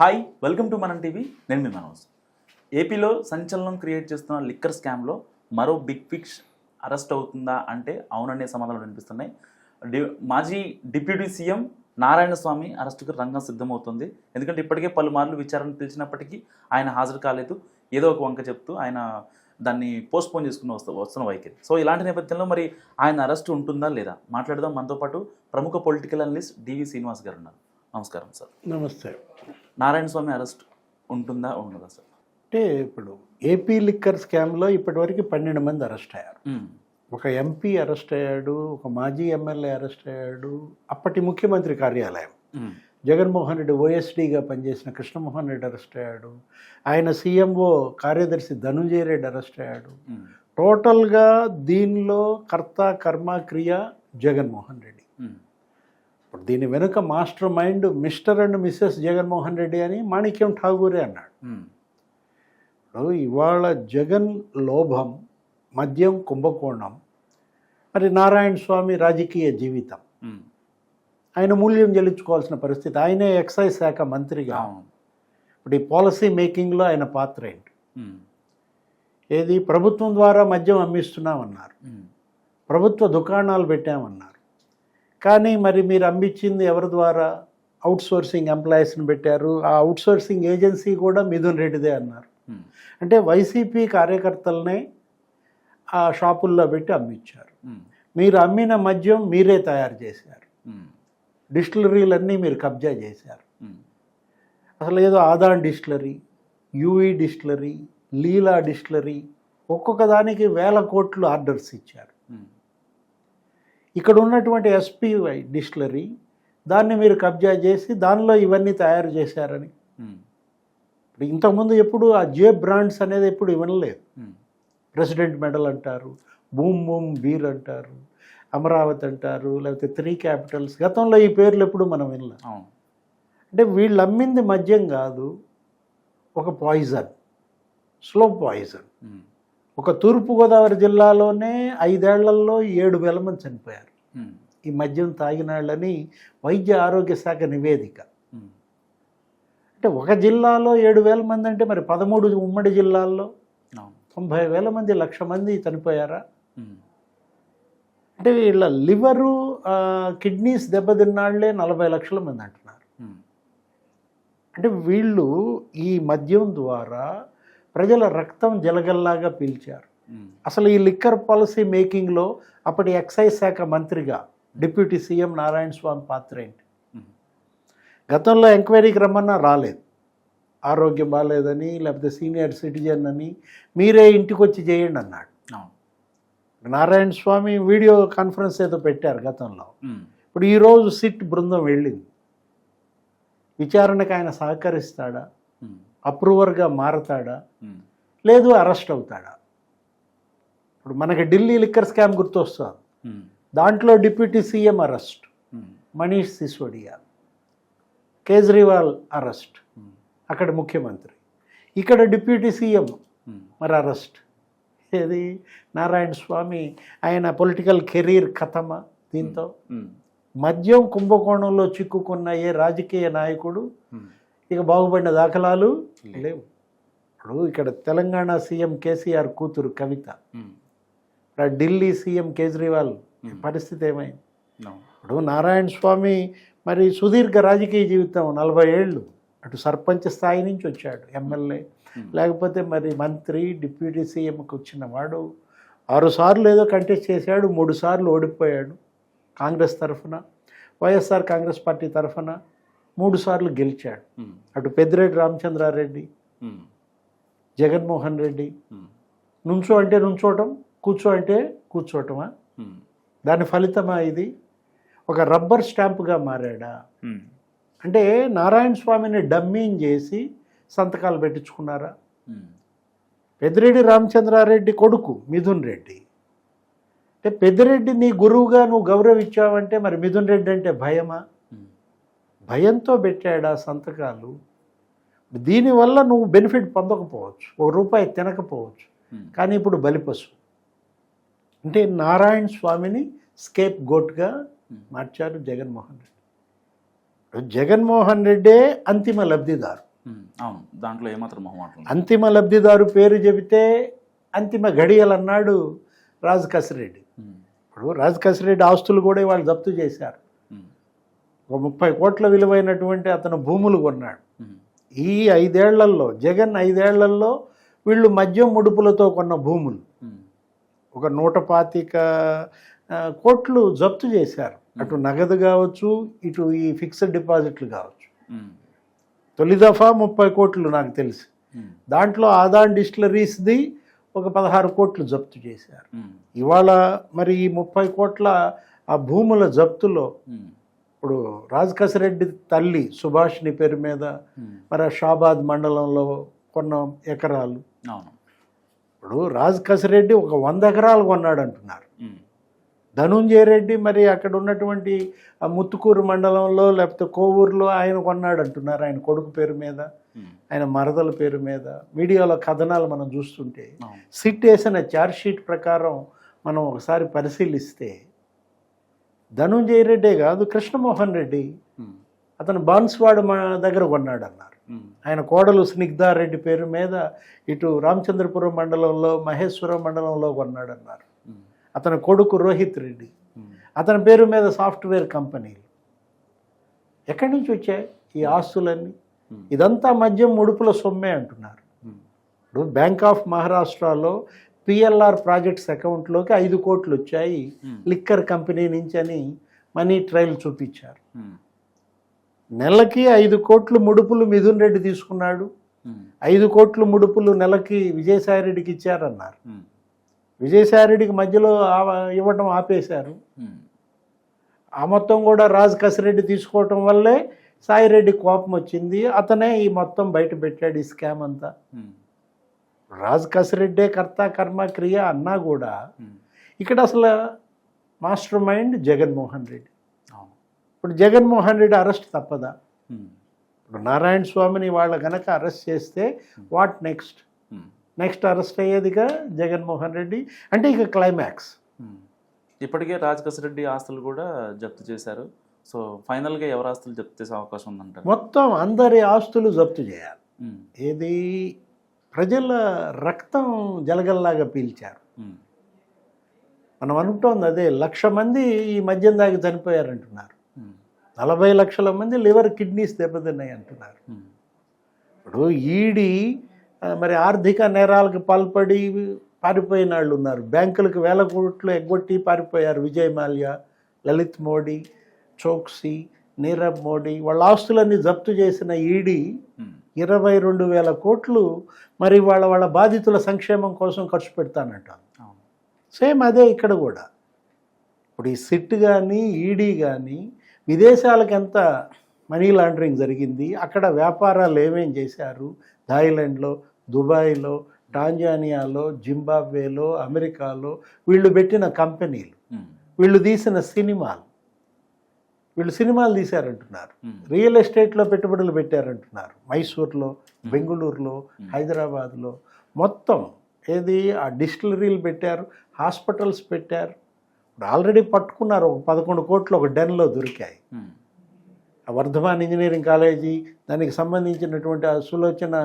Hi, welcome to మనం TV. నేను మీ మనోజ్. ఏపీలో సంచలనం క్రియేట్ చేస్తున్న లిక్కర్ స్కామ్లో మరో బిగ్ ఫిష్ అరెస్ట్ అవుతుందా అంటే అవుననే సమాధానాలు వినిపిస్తున్నాయి. మాజీ డిప్యూటీ సీఎం నారాయణ స్వామి అరెస్టుకు రంగం సిద్ధమవుతుంది. ఎందుకంటే ఇప్పటికే పలుమార్లు విచారణ పిలిచినప్పటికీ ఆయన హాజరు కాలేదు. ఏదో ఒక వంక చెప్తూ ఆయన దాన్ని పోస్ట్పోన్ చేసుకుని వస్తున్న వైఖరి. సో ఇలాంటి నేపథ్యంలో మరి ఆయన అరెస్ట్ ఉంటుందా లేదా మాట్లాడదాం. మనతో పాటు ప్రముఖ పొలిటికల్ అనలిస్ట్ డివి శ్రీనివాస్ గారు ఉన్నారు. నమస్కారం సార్. నమస్తే. నారాయణ స్వామి అరెస్ట్ ఉంటుందా ఉండదా సార్? అంటే ఇప్పుడు ఏపీ లిక్కర్ స్కామ్లో ఇప్పటివరకు 12 మంది అరెస్ట్ అయ్యారు. ఒక ఎంపీ అరెస్ట్ అయ్యాడు, ఒక మాజీ ఎమ్మెల్యే అరెస్ట్ అయ్యాడు, అప్పటి ముఖ్యమంత్రి కార్యాలయం జగన్మోహన్ రెడ్డి ఓఎస్డీగా పనిచేసిన కృష్ణమోహన్ రెడ్డి అరెస్ట్ అయ్యాడు, ఆయన సీఎంఓ కార్యదర్శి ధనుంజయ రెడ్డి అరెస్ట్ అయ్యాడు. టోటల్గా దీనిలో కర్త కర్మ క్రియ జగన్మోహన్ రెడ్డి. ఇప్పుడు దీని వెనుక mastermind mister and Mrs Jaganmohan Reddy అని మాణిక్యం ఠాగూరే అన్నాడు. ఇప్పుడు ఇవాళ జగన్ లోభం, మద్యం కుంభకోణం, మరి నారాయణ స్వామి రాజకీయ జీవితం, ఆయన మూల్యం చెల్లించుకోవాల్సిన పరిస్థితి. ఆయనే ఎక్సైజ్ శాఖ మంత్రిగా. ఇప్పుడు ఈ పాలసీ మేకింగ్లో ఆయన పాత్ర ఏంటి? ఏది ప్రభుత్వం ద్వారా మద్యం అమ్మిస్తున్నామన్నారు, ప్రభుత్వ దుకాణాలు పెట్టామన్నారు. కానీ మరి మీరు అమ్మించింది ఎవరి ద్వారా? అవుట్సోర్సింగ్ ఎంప్లాయీస్ని పెట్టారు. ఆ అవుట్సోర్సింగ్ ఏజెన్సీ కూడా మిథున్ రెడ్డిదే అన్నారు. అంటే వైసీపీ కార్యకర్తలనే ఆ షాపుల్లో పెట్టి అమ్మించారు. మీరు అమ్మిన మద్యం మీరే తయారు చేశారు, డిస్టిలరీలన్నీ మీరు కబ్జా చేశారు. అసలు ఏదో ఆదాన్ డిస్టిలరీ, యూఈ డిస్టిలరీ, లీలా డిస్టిలరీ, ఒక్కొక్క దానికి 1000 కోట్లు ఆర్డర్స్ ఇచ్చారు. ఇక్కడ ఉన్నటువంటి ఎస్పీవై డిస్టిలరీ, దాన్ని మీరు కబ్జా చేసి దానిలో ఇవన్నీ తయారు చేశారని. ఇప్పుడు ఇంతకుముందు ఎప్పుడు ఆ జే బ్రాండ్స్ అనేది ఎప్పుడు వినలేదు. ప్రెసిడెంట్ మెడల్ అంటారు, బూమ్ బూమ్ బీర్ అంటారు, అమరావతి అంటారు, లేకపోతే 3 క్యాపిటల్స్. గతంలో ఈ పేర్లు ఎప్పుడు మనం వినలేదు. అంటే వీళ్ళు అమ్మింది మద్యం కాదు, ఒక పాయిజన్, స్లో పాయిజన్. ఒక తూర్పుగోదావరి జిల్లాలోనే 5 ఏళ్లలో 7,000 మంది చనిపోయారు ఈ మద్యం తాగినాళ్ళని వైద్య ఆరోగ్య శాఖ నివేదిక. అంటే ఒక జిల్లాలో 7,000 మంది అంటే మరి 13 ఉమ్మడి జిల్లాల్లో 90,000 మంది, 1,00,000 మంది చనిపోయారా? అంటే వీళ్ళ లివరు, కిడ్నీస్ దెబ్బతిన్నాళ్లే 40 లక్షల మంది అంటున్నారు. అంటే వీళ్ళు ఈ మద్యం ద్వారా ప్రజల రక్తం జలగల్లాగా పీల్చారు. అసలు ఈ లిక్కర్ పాలసీ మేకింగ్లో అప్పటి ఎక్సైజ్ శాఖ మంత్రిగా డిప్యూటీ సీఎం నారాయణ స్వామి పాత్ర ఏంటి? గతంలో ఎంక్వైరీకి రమ్మన్నా రాలేదు. ఆరోగ్యం బాగాలేదని, లేకపోతే సీనియర్ సిటిజన్ అని, మీరే ఇంటికి వచ్చి చేయండి అన్నాడు. నారాయణ స్వామి వీడియో కాన్ఫరెన్స్ ఏదో పెట్టారు గతంలో. ఇప్పుడు ఈరోజు సిట్ బృందం వెళ్ళింది. విచారణకు ఆయన సహకరిస్తాడా? అప్రూవర్గా మారతాడా? లేదు అరెస్ట్ అవుతాడా? ఇప్పుడు మనకి ఢిల్లీ లిక్కర్ స్కామ్ గుర్తొస్తుంది. దాంట్లో deputy CM arrest, Manish Sisodia. Kejriwal arrest, అక్కడ ముఖ్యమంత్రి. ఇక్కడ డిప్యూటీ సీఎం మరి అరెస్ట్. ఏది నారాయణ స్వామి, ఆయన పొలిటికల్ కెరీర్ ఖతమా దీంతో? మద్యం కుంభకోణంలో చిక్కుకున్న ఏ రాజకీయ నాయకుడు ఇక బాగుపడిన దాఖలాలు లేవు. ఇప్పుడు ఇక్కడ తెలంగాణ సీఎం కేసీఆర్ కూతురు కవిత, ఢిల్లీ సీఎం కేజ్రీవాల్ పరిస్థితి ఏమైంది? ఇప్పుడు నారాయణ స్వామి మరి సుదీర్ఘ రాజకీయ జీవితం 40 ఏళ్ళు. అటు సర్పంచ్ స్థాయి నుంచి వచ్చాడు, ఎమ్మెల్యే, లేకపోతే మరి మంత్రి, డిప్యూటీ సీఎంకి వచ్చిన వాడు. 6 సార్లు ఏదో కంటెస్ట్ చేశాడు, 3 సార్లు ఓడిపోయాడు కాంగ్రెస్ తరఫున. వైఎస్ఆర్ కాంగ్రెస్ పార్టీ తరఫున 3 సార్లు గెలిచాడు. అటు పెద్దిరెడ్డి రామచంద్రారెడ్డి, జగన్మోహన్ రెడ్డి. నుంచో అంటే నుంచోవటం, కూర్చో అంటే కూర్చోవటమా? దాని ఫలితమా ఇది? ఒక రబ్బర్ స్టాంపుగా మారాడా? అంటే నారాయణ స్వామిని డమ్మీని చేసి సంతకాలు పెట్టించుకున్నారా? పెద్దిరెడ్డి రామచంద్రారెడ్డి కొడుకు మిథున్ రెడ్డి. అంటే పెద్దిరెడ్డి నీ గురువుగా నువ్వు గౌరవించావంటే మరి మిథున్ రెడ్డి అంటే భయమా? భయంతో పెట్టాడా సంతకాలు? దీనివల్ల నువ్వు బెనిఫిట్ పొందకపోవచ్చు, ₹1 తినకపోవచ్చు, కానీ ఇప్పుడు బలిపశు. అంటే నారాయణ స్వామిని స్కేప్ గోట్గా మార్చారు జగన్మోహన్ రెడ్డి. జగన్మోహన్ రెడ్డే అంతిమ లబ్ధిదారు. అవును, దాంట్లో ఏమాత్రం మొహమాటం లేదు. అంతిమ లబ్ధిదారు పేరు చెబితే అంతిమ ఘడియలు అన్నాడు రాజ్ కసిరెడ్డి. ఇప్పుడు రాజ్ కసిరెడ్డి ఆస్తులు కూడా వాళ్ళు జప్తు చేశారు. ఒక 30 కోట్ల విలువైనటువంటి అతను భూములు కొన్నాడు. ఈ 5 ఏళ్లలో జగన్ 5 ఏళ్లలో వీళ్ళు మద్యం ముడుపులతో కొన్న భూములు ఒక 125 కోట్లు జప్తు చేశారు. అటు నగదు కావచ్చు, ఇటు ఈ ఫిక్స్డ్ డిపాజిట్లు కావచ్చు. తొలి దఫా 30 కోట్లు నాకు తెలిసి, దాంట్లో ఆదాన్ డిస్టిలరీస్ది ఒక 16 కోట్లు జప్తు చేశారు. ఇవాళ మరి ఈ 30 కోట్ల ఆ భూముల జప్తులో ఇప్పుడు రాజ్ కసిరెడ్డి తల్లి సుభాష్ని పేరు మీద మరి షాబాద్ మండలంలో కొన్న ఎకరాలు. ఇప్పుడు రాజ్ కసిరెడ్డి ఒక 100 ఎకరాలు కొన్నాడు అంటున్నారు. ధనుంజయ రెడ్డి మరి అక్కడ ఉన్నటువంటి ఆ ముత్తుకూరు మండలంలో లేకపోతే కోవూరులో ఆయన కొన్నాడు అంటున్నారు, ఆయన కొడుకు పేరు మీద, ఆయన మరదల పేరు మీద. మీడియాలో కథనాలు మనం చూస్తుంటే సిట్ వేసిన ఛార్జ్షీట్ ప్రకారం మనం ఒకసారి పరిశీలిస్తే ధనుంజయ రెడ్డే కాదు, కృష్ణమోహన్ రెడ్డి అతను బాన్స్వాడ దగ్గర కొన్నాడు అన్నారు. ఆయన కోడలు స్నిగ్ధారెడ్డి పేరు మీద ఇటు రామచంద్రపురం మండలంలో మహేశ్వరం మండలంలో కొన్నాడు అన్నారు. అతని కొడుకు రోహిత్ రెడ్డి, అతని పేరు మీద సాఫ్ట్వేర్ కంపెనీలు. ఎక్కడి నుంచి వచ్చాయి ఈ ఆస్తులన్నీ? ఇదంతా మద్యం ముడుపుల సొమ్మే అంటున్నారు. ఇప్పుడు బ్యాంక్ ఆఫ్ మహారాష్ట్రలో పిఎల్ఆర్ ప్రాజెక్ట్స్ అకౌంట్లోకి 5 కోట్లు వచ్చాయి లిక్కర్ కంపెనీ నుంచి అని మనీ ట్రయల్ చూపించారు. నెలకి 5 కోట్లు ముడుపులు మిథున్ రెడ్డి తీసుకున్నాడు, 5 కోట్లు ముడుపులు నెలకి విజయసాయిరెడ్డికి ఇచ్చారన్నారు. విజయసాయిరెడ్డికి మధ్యలో ఇవ్వటం ఆపేశారు. ఆ మొత్తం కూడా రాజ్ కసిరెడ్డి తీసుకోవటం వల్లే సాయిరెడ్డి కోపం వచ్చింది. అతనే ఈ మొత్తం బయట పెట్టాడు ఈ స్కామ్ అంతా. రాజ్ కసిరెడ్డే కర్త కర్మ క్రియ అన్నా కూడా ఇక్కడ అసలు మాస్టర్ మైండ్ జగన్మోహన్ రెడ్డి. ఇప్పుడు జగన్మోహన్ రెడ్డి అరెస్ట్ తప్పదా? ఇప్పుడు నారాయణ స్వామిని వాళ్ళ కనుక అరెస్ట్ చేస్తే వాట్ నెక్స్ట్ అరెస్ట్ అయ్యేదిగా జగన్మోహన్ రెడ్డి. అంటే ఇక క్లైమాక్స్. ఇప్పటికే రాజ్ కసిరెడ్డి ఆస్తులు కూడా జప్తు చేశారు. సో ఫైనల్గా ఎవరి ఆస్తులు జప్తు చేసే అవకాశం ఉందంటారు? మొత్తం అందరి ఆస్తులు జప్తు చేయాలి. ఏది ప్రజల రక్తం జలగల్లాగా పీల్చారు. మనం అనుకుంటోంది అదే. 1,00,000 మంది ఈ మద్యం దాగి చనిపోయారంటున్నారు. 40 లక్షల మంది లివర్ కిడ్నీస్ దెబ్బతిన్నాయి అంటున్నారు. ఇప్పుడు ఈడీ మరి ఆర్థిక నేరాలకు పాల్పడి పారిపోయిన వాళ్ళు ఉన్నారు. బ్యాంకులకు 1000 కోట్లు ఎగ్గొట్టి పారిపోయారు. విజయ్ మాల్యా, లలిత్ మోడీ, చోక్సీ, నీరవ్ మోడీ వాళ్ళ ఆస్తులన్నీ జప్తు చేసిన ఈడీ 22,000 కోట్లు మరి వాళ్ళ బాధితుల సంక్షేమం కోసం ఖర్చు పెడతానంటారు. సేమ్ అదే ఇక్కడ కూడా. ఇప్పుడు ఈ సిట్ కానీ ఈడీ కానీ విదేశాలకు ఎంత మనీ లాండరింగ్ జరిగింది, అక్కడ వ్యాపారాలు ఏమేం చేశారు, థాయిలాండ్లో, దుబాయ్లో, టాంజానియాలో, జింబాబ్వేలో, అమెరికాలో వీళ్ళు పెట్టిన కంపెనీలు, వీళ్ళు తీసిన సినిమాలు, వీళ్ళు సినిమాలు తీశారంటున్నారు. రియల్ ఎస్టేట్లో పెట్టుబడులు పెట్టారంటున్నారు. మైసూర్లో, బెంగళూరులో, హైదరాబాద్లో మొత్తం ఏది ఆ డిస్టిలరీలు పెట్టారు, హాస్పిటల్స్ పెట్టారు. ఇప్పుడు ఆల్రెడీ పట్టుకున్నారు. ఒక 11 కోట్లు ఒక డెన్లో దొరికాయి. వర్ధమాన్ ఇంజనీరింగ్ కాలేజీ దానికి సంబంధించినటువంటి ఆ సులోచన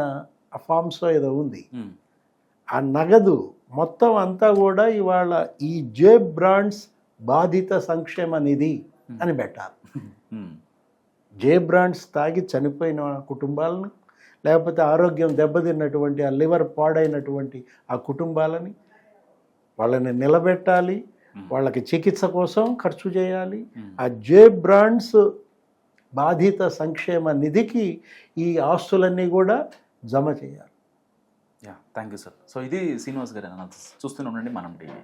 ఫార్మ్స్ ఏదో ఉంది. ఆ నగదు మొత్తం అంతా కూడా ఇవాళ ఈ జేబ్ బ్రాండ్స్ బాధిత సంక్షేమ నిధి అని పెట్టాలి. జే బ్రాండ్స్ తాగి చనిపోయిన కుటుంబాలను, లేకపోతే ఆరోగ్యం దెబ్బతిన్నటువంటి ఆ లివర్ పాడైనటువంటి ఆ కుటుంబాలని వాళ్ళని నిలబెట్టాలి, వాళ్ళకి చికిత్స కోసం ఖర్చు చేయాలి. ఆ జే బ్రాండ్స్ బాధిత సంక్షేమ నిధికి ఈ ఆస్తులన్నీ కూడా జమ చేయాలి. Thank you sir. సో ఇది శ్రీనివాస్ గారు చూస్తూనే ఉండండి మనం టీవీ.